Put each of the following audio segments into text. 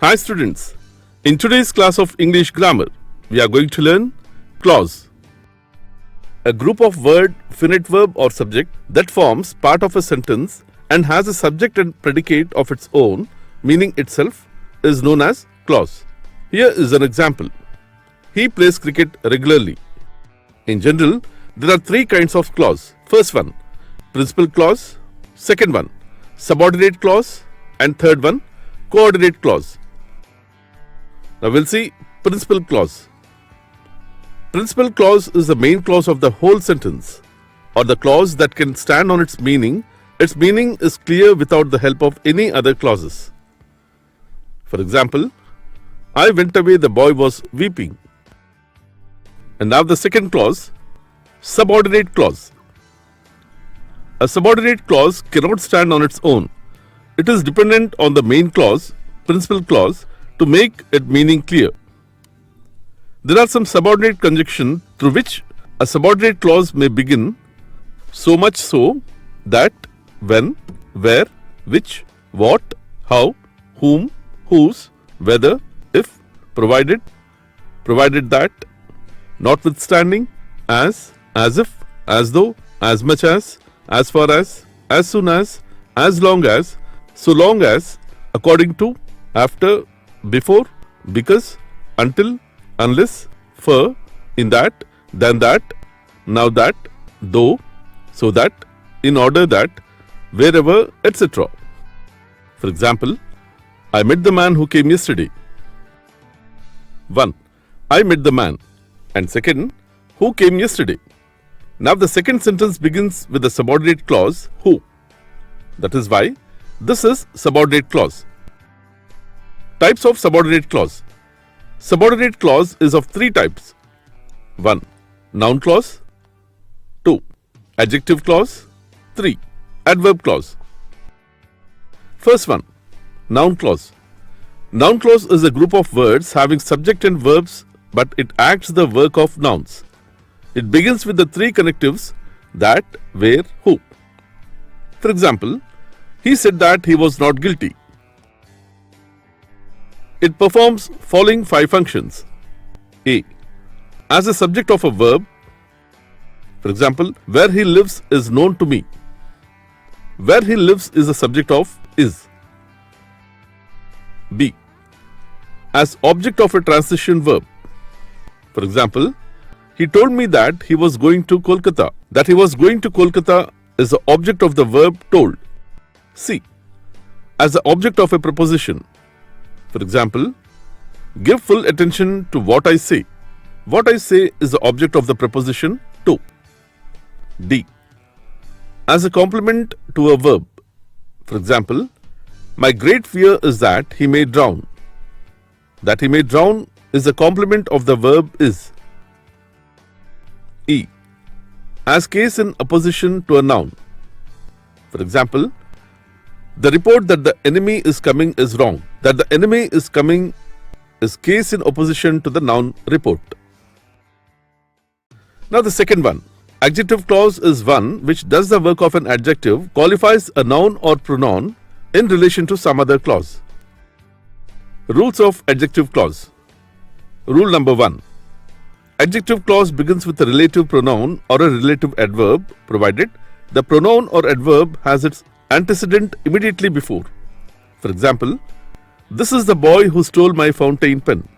Hi students, in today's class of English grammar, we are going to learn clause. A group of word, finite verb or subject that forms part of a sentence and has a subject and predicate of its own, meaning itself, is known as clause. Here is an example. He plays cricket regularly. In general, there are three kinds of clause. First one, principal clause. Second one, subordinate clause. And third one, coordinate clause. Now we'll see principal clause. Principal clause is the main clause of the whole sentence, or the clause that can stand on its meaning. Its meaning is clear without the help of any other clauses. For example, I went away, the boy was weeping. And now the second clause, subordinate clause. A subordinate clause cannot stand on its own. It is dependent on the main clause, principal clause, to make its meaning clear. There are some subordinate conjunctions through which a subordinate clause may begin, so much so that, when, where, which, what, how, whom, whose, whether, if, provided, provided that, notwithstanding, as if, as though, as much as far as soon as long as, so long as, according to, after, before, because, until, unless, for, in that, than that, now that, though, so that, in order that, wherever, etc. For example, I met the man who came yesterday. 1. I met the man. And second, who came yesterday. Now the second sentence begins with the subordinate clause, who. That is why this is subordinate clause. Types of subordinate clause. Subordinate clause is of three types. 1. Noun clause. 2. Adjective clause. 3. Adverb clause. First one, noun clause. Noun clause is a group of words having subject and verbs, but it acts the work of nouns. It begins with the three connectives, that, where, who. For example, he said that he was not guilty. It performs following five functions. A. As a subject of a verb. For example, where he lives is known to me. Where he lives is a subject of is. B. As object of a transition verb. For example, he told me that he was going to Kolkata. That he was going to Kolkata is the object of the verb told. C. As the object of a preposition. For example, give full attention to what I say. What I say is the object of the preposition to. D. As a complement to a verb. For example, my great fear is that he may drown. That he may drown is the complement of the verb is. E. As case in opposition to a noun. For example, the report that the enemy is coming is wrong. That the enemy is coming is case in opposition to the noun report. Now the second one. Adjective clause is one which does the work of an adjective, qualifies a noun or pronoun in relation to some other clause. Rules of adjective clause. Rule number 1. Adjective clause begins with a relative pronoun or a relative adverb, provided the pronoun or adverb has its antecedent immediately before. For example, this is the boy who stole my fountain pen.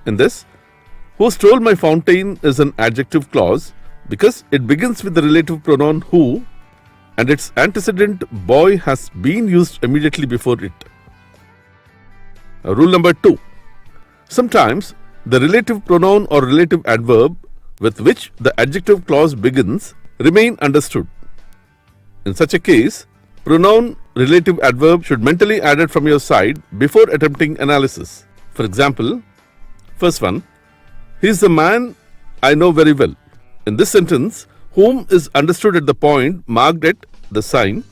In this, who stole my fountain is an adjective clause because it begins with the relative pronoun who and its antecedent boy has been used immediately before it. Rule number 2. Sometimes the relative pronoun or relative adverb with which the adjective clause begins remain understood. In such a case, pronoun relative adverb should mentally added from your side before attempting analysis. For example, first one, he is the man I know very well. In this sentence, whom is understood at the point marked at the sign.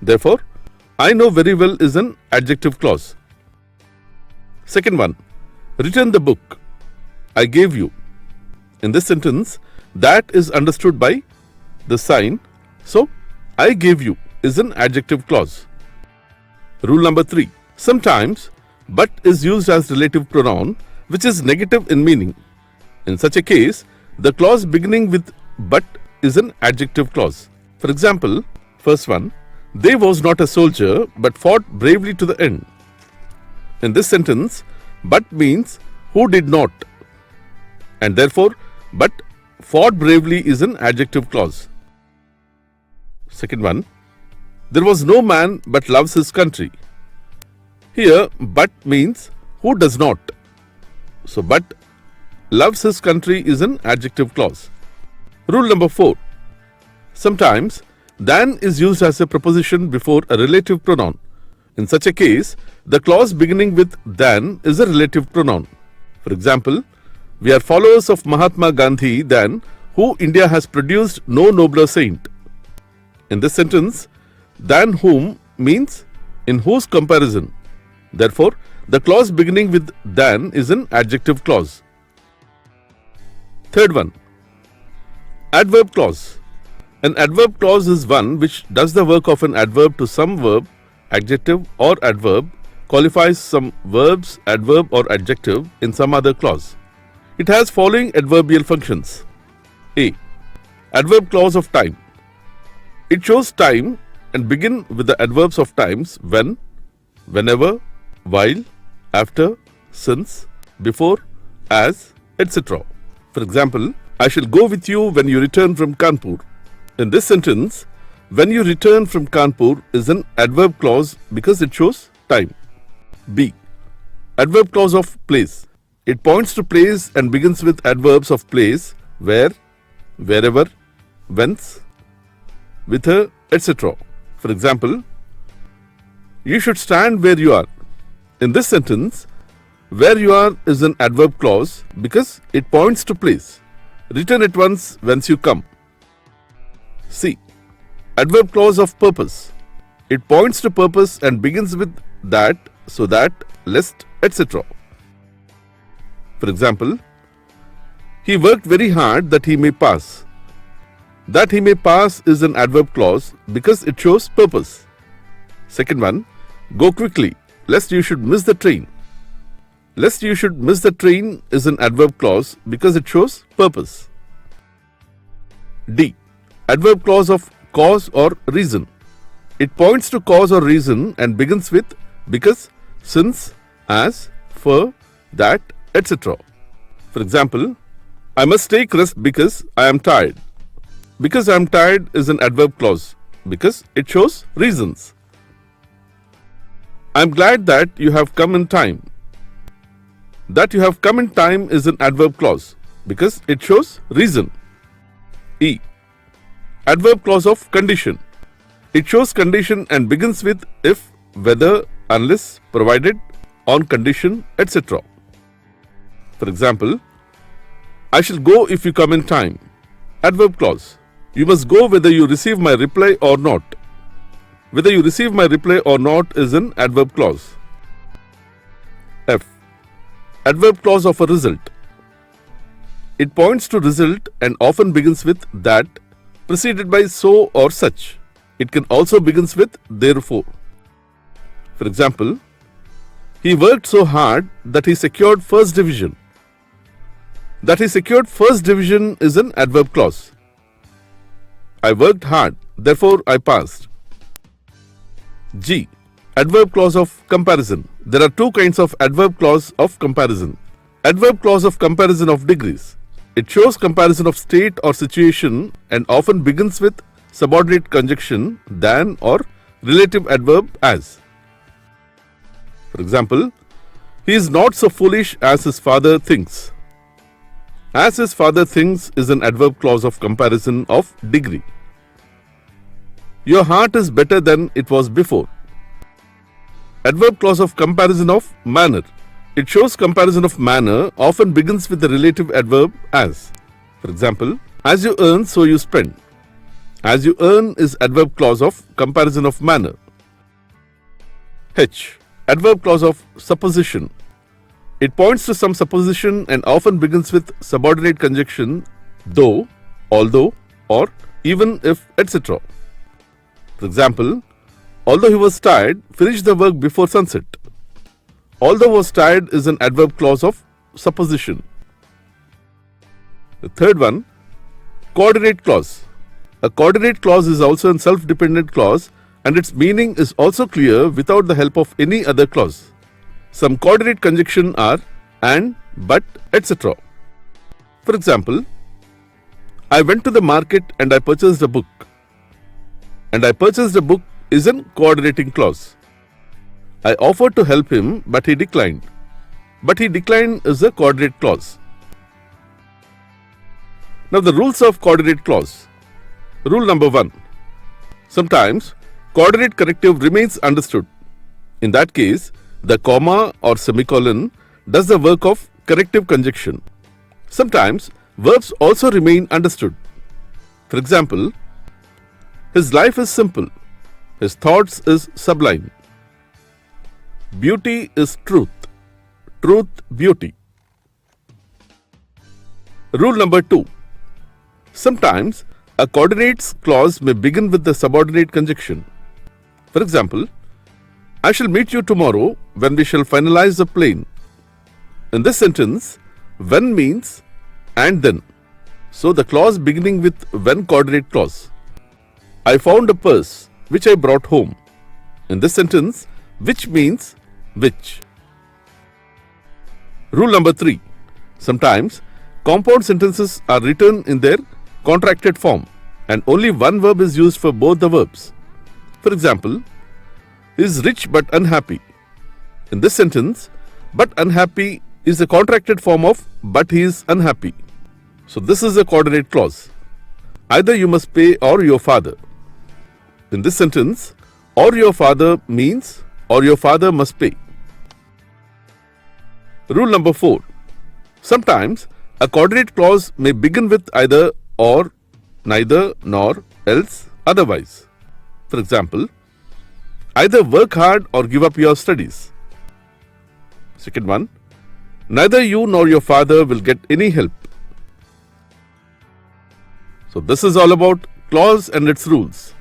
Therefore, I know very well is an adjective clause. Second one, return the book I gave you. In this sentence, that is understood by the sign. So, I gave you is an adjective clause. Rule number 3. Sometimes but is used as relative pronoun which is negative in meaning. In such a case, the clause beginning with but is an adjective clause. For example, first one, they was not a soldier but fought bravely to the end. In this sentence, but means who did not, and therefore but fought bravely is an adjective clause. Second one, there was no man but loves his country. Here, but means who does not. So, but loves his country is an adjective clause. Rule number 4. Sometimes, than is used as a preposition before a relative pronoun. In such a case, the clause beginning with than is a relative pronoun. For example, we are followers of Mahatma Gandhi than who India has produced no nobler saint. In this sentence, than whom means in whose comparison. Therefore, the clause beginning with than is an adjective clause. Third one, adverb clause. An adverb clause is one which does the work of an adverb to some verb, adjective or adverb, qualifies some verbs, adverb or adjective in some other clause. It has following adverbial functions. A. Adverb clause of time. It shows time and begin with the adverbs of times when, whenever, while, after, since, before, as, etc. For example, I shall go with you when you return from Kanpur. In this sentence, when you return from Kanpur is an adverb clause because it shows time. B. Adverb clause of place. It points to place and begins with adverbs of place where, wherever, whence, whither, etc. For example, you should stand where you are. In this sentence, where you are is an adverb clause because it points to place. Return at once whence you come. C. Adverb clause of purpose. It points to purpose and begins with that, so that, lest, etc. For example, he worked very hard that he may pass. That he may pass is an adverb clause because it shows purpose. Second one, go quickly, lest you should miss the train. Lest you should miss the train is an adverb clause because it shows purpose. D. Adverb clause of cause or reason. It points to cause or reason and begins with because, since, as, for, that, etc. For example, I must take rest because I am tired. Because I am tired is an adverb clause because it shows reasons. I am glad that you have come in time. That you have come in time is an adverb clause because it shows reason. E. Adverb clause of condition. It shows condition and begins with if, whether, unless, provided, on condition, etc. For example, I shall go if you come in time. Adverb clause. You must go whether you receive my reply or not. Whether you receive my reply or not is an adverb clause. F. Adverb clause of a result. It points to result and often begins with that, preceded by so or such. It can also begins with therefore. For example, he worked so hard that he secured first division. That he secured first division is an adverb clause. I worked hard, therefore I passed. G. Adverb clause of comparison. There are two kinds of adverb clause of comparison. Adverb clause of comparison of degrees. It shows comparison of state or situation and often begins with subordinate conjunction than or relative adverb as. For example, he is not so foolish as his father thinks. As his father thinks is an adverb clause of comparison of degree. Your heart is better than it was before. Adverb clause of comparison of manner. It shows comparison of manner, often begins with the relative adverb as. For example, as you earn, so you spend. As you earn is adverb clause of comparison of manner. H. Adverb clause of supposition. It points to some supposition and often begins with subordinate conjunction though, although, or even if, etc. For example, although he was tired, finished the work before sunset. Although was tired is an adverb clause of supposition. The third one, coordinate clause. A coordinate clause is also a self-dependent clause and its meaning is also clear without the help of any other clause. Some coordinate conjunction are and, but, etc. For example, I went to the market and I purchased a book. And I purchased a book is an coordinating clause. I offered to help him, but he declined. But he declined is a coordinate clause. Now the rules of coordinate clause. Rule number 1. Sometimes coordinate corrective remains understood. In that case, the comma or semicolon does the work of corrective conjunction. Sometimes verbs also remain understood. For example, his life is simple. His thoughts is sublime. Beauty is truth. Truth, beauty. Rule number 2. Sometimes a coordinates clause may begin with the subordinate conjunction. For example, I shall meet you tomorrow when we shall finalize the plan. In this sentence, when means and then. So the clause beginning with when coordinate clause. I found a purse which I brought home. In this sentence, which means which. Rule number 3. Sometimes compound sentences are written in their contracted form and only one verb is used for both the verbs. For example, he is rich but unhappy. In this sentence, but unhappy is the contracted form of but he is unhappy. So this is a coordinate clause. Either you must pay or your father. In this sentence, or your father means or your father must pay. Rule number 4. Sometimes a coordinate clause may begin with either or, neither, nor, else, otherwise. For example, either work hard or give up your studies. Second one, neither you nor your father will get any help. So this is all about clause and its rules.